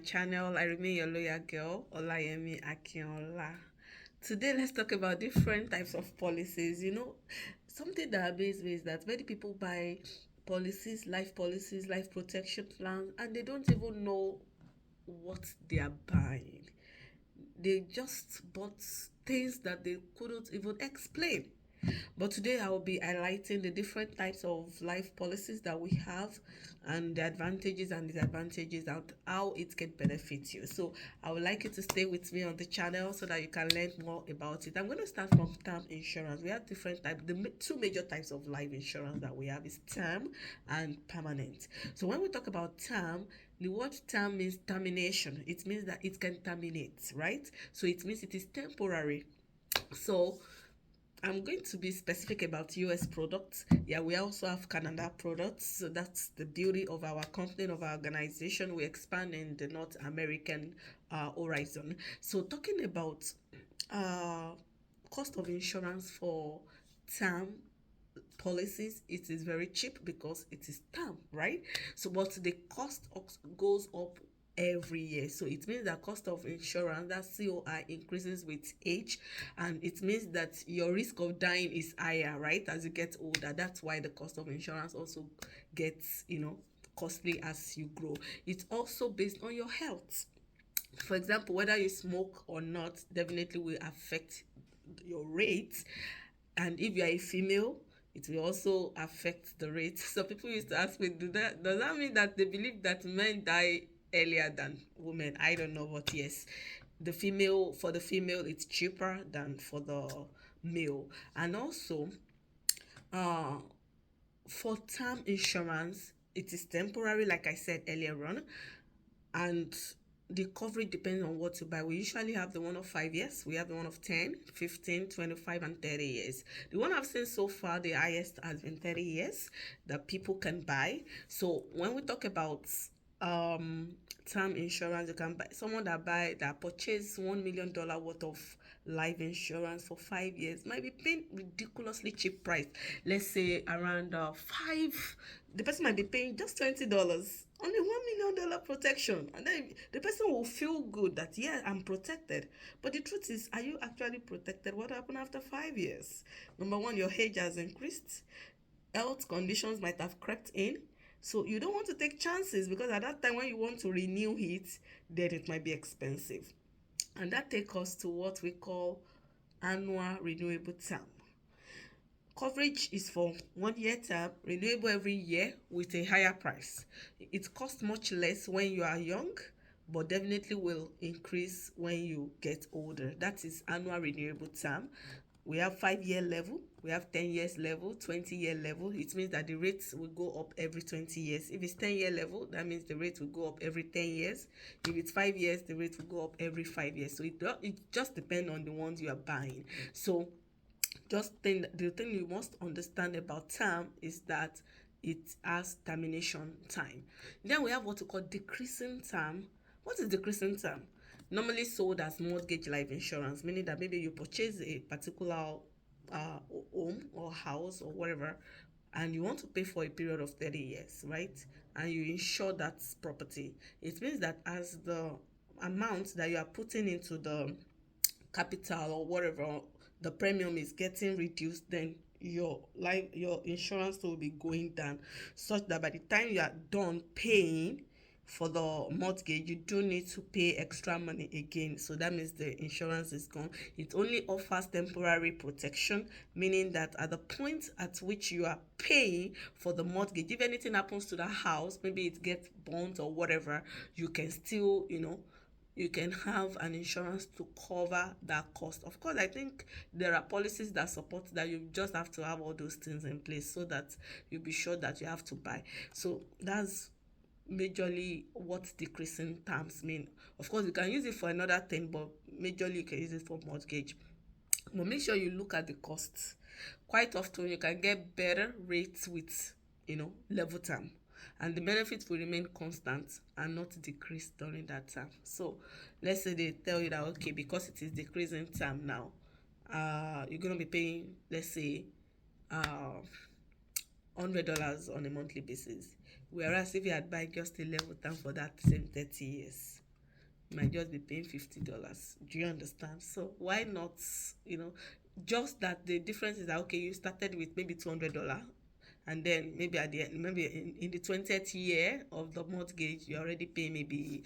channel. I remain your loyal girl, Olayemi Akinola. Today, let's talk about different types of policies. Something that amazes me is that many people buy policies, life protection plans, and they don't even know what they are buying. They just bought things that they couldn't even explain. But today I will be highlighting the different types of life policies that we have and the advantages and disadvantages and how it can benefit you. So I would like you to stay with me on the channel so that you can learn more about it. I'm going to start from term insurance. We have different types. The two major types of life insurance that we have is term and permanent. So when we talk about term, the word term means termination. It means that it can terminate, right? So it means it is temporary. So I'm going to be specific about US products. Yeah, we also have Canada products. So that's the beauty of our company, of our organization. We expand in the North American horizon. So talking about uh, cost of insurance for term policies, it is very cheap because it is term, right? So but the cost goes up every year. So it means that cost of insurance, that COI, increases with age, and it means that your risk of dying is higher, right, as you get older. That's why the cost of insurance also gets costly as you grow. It's also based on your health. For example, whether you smoke or not definitely will affect your rate. And if you are a female, it will also affect the rate. So people used to ask me, does that mean that they believe that men die earlier than women? I don't know, but yes, for the female it's cheaper than for the male. And also, uh for term insurance, it is temporary, like I said earlier on, and the coverage depends on what you buy. We usually have the one of 5 years, we have the one of 10, 15, 25, and 30 years. The one I've seen so far, the highest has been 30 years that people can buy. So when we talk about um term insurance, you can buy someone that purchased $1 million worth of life insurance for 5 years might be paying ridiculously cheap price. Let's say around five, the person might be paying just $20, only $1 million protection, and then the person will feel good that, yeah, I'm protected. But the truth is, are you actually protected? What happened after 5 years? Number one, your age has increased, health conditions might have crept in. So you don't want to take chances, because at that time when you want to renew it, then it might be expensive. And that takes us to what we call annual renewable term. Coverage is for 1 year term, renewable every year with a higher price. It costs much less when you are young, but definitely will increase when you get older. That is annual renewable term. We have 5 year level, we have 10 years level, 20 year level. It means that the rates will go up every 20 years. If it's 10 year level, that means the rate will go up every 10 years. If it's 5 years, the rate will go up every 5 years. So it just depends on the ones you are buying. So the thing you must understand about term is that it has termination time. Then we have what we call decreasing term. What is decreasing term? Normally sold as mortgage life insurance, meaning that maybe you purchase a particular uh, home or house or whatever, and you want to pay for a period of 30 years, right? And you insure that property. It means that as the amount that you are putting into the capital or whatever, the premium is getting reduced, then your insurance will be going down, such that by the time you are done paying for the mortgage, you do need to pay extra money again. So that means the insurance is gone. It only offers temporary protection, meaning that at the point at which you are paying for the mortgage, if anything happens to the house, maybe it gets burnt or whatever, you can still, you can have an insurance to cover that cost. Of course, I think there are policies that support that. You just have to have all those things in place so that you'll be sure that you have to buy. So that's majorly what decreasing terms mean. Of course, you can use it for another thing, but majorly you can use it for mortgage. But make sure you look at the costs. Quite often you can get better rates with level term, and the benefits will remain constant and not decrease during that time. So let's say they tell you that, okay, because it is decreasing term now, you're going to be paying, let's say, $100 on a monthly basis, whereas if you had buy just a level term for that same 30 years, you might just be paying $50. Do you understand? So why not, you know, just that the difference is that okay, you started with maybe $200, and then maybe at the end, maybe in the 20th year of the mortgage, you already pay maybe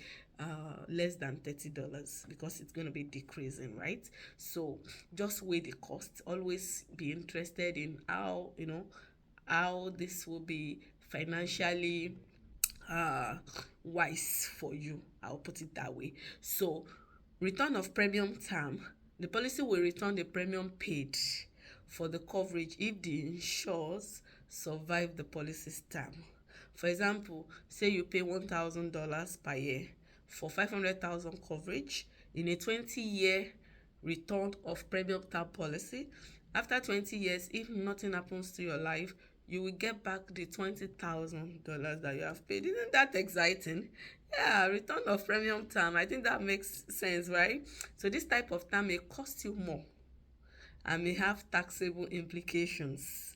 less than $30 because it's going to be decreasing, right? So just weigh the cost. Always be interested in how, how this will be financially uh wise for you. I'll put it that way. So return of premium term, the policy will return the premium paid for the coverage if the insurers survive the policy's term. For example, say you pay $1,000 per year for 500,000 coverage in a 20-year return of premium term policy. After 20 years, if nothing happens to your life, you will get back the $20,000 that you have paid. Isn't that exciting? Yeah, return of premium term. I think that makes sense, right? So this type of term may cost you more and may have taxable implications.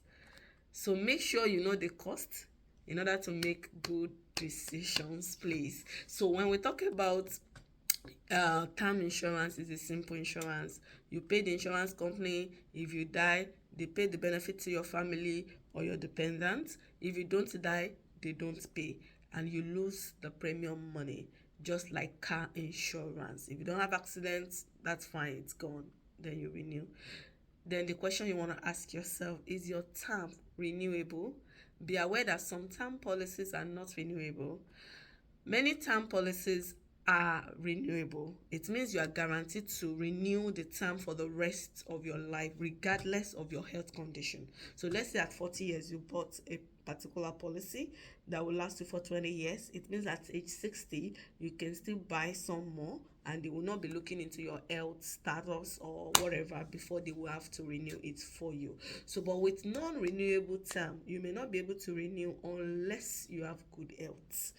So make sure you know the cost in order to make good decisions, please. So when we talk about term insurance, is a simple insurance. You pay the insurance company. If you die, they pay the benefit to your family or your dependents. If you don't die, they don't pay, and you lose the premium money, just like car insurance. If you don't have accidents, that's fine, it's gone, then you renew. Then the question you want to ask yourself, is your term renewable? Be aware that some term policies are not renewable. Many term policies are renewable. It means you are guaranteed to renew the term for the rest of your life, regardless of your health condition. So let's say at 40 years you bought a particular policy that will last you for 20 years. It means at age 60 you can still buy some more, and they will not be looking into your health status or whatever before they will have to renew it for you. So but with non-renewable term, you may not be able to renew unless you have good health.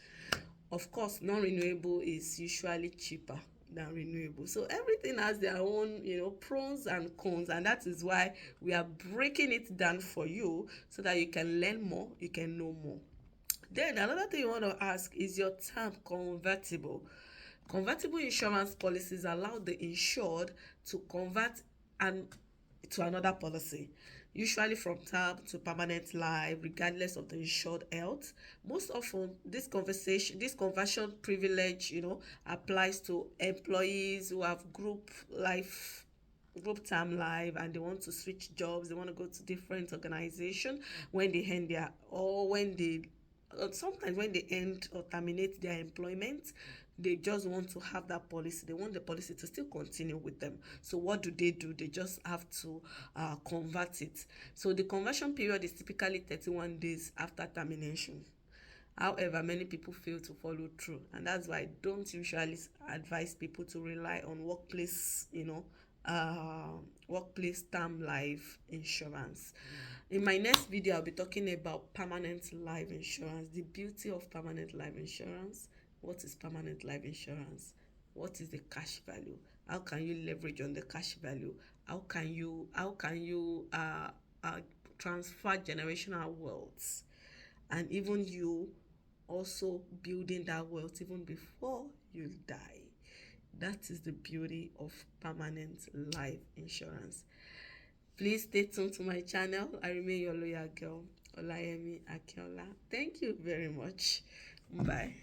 Of course, non-renewable is usually cheaper than renewable. So everything has their own, pros and cons, and that is why we are breaking it down for you so that you can learn more, you can know more. Then another thing you want to ask, is your term convertible? Convertible insurance policies allow the insured to convert and to another policy, usually from term to permanent life, regardless of the insured health. Most often, this conversion privilege, applies to employees who have group term life, and they want to switch jobs, they want to go to different organization when they end their or when they sometimes when they end or terminate their employment. They just want to have that policy, they want the policy to still continue with them. So what do? They just have to convert it. So the conversion period is typically 31 days after termination. However, many people fail to follow through, and that's why I don't usually advise people to rely on workplace term life insurance. In my next video, I'll be talking about permanent life insurance, the beauty of permanent life insurance. What is permanent life insurance? What is the cash value? How can you leverage on the cash value? How can you transfer generational wealth, and even you also building that wealth even before you die? That is the beauty of permanent life insurance. Please stay tuned to my channel. I remain your loyal girl, Olayemi Akinola. Thank you very much. Bye.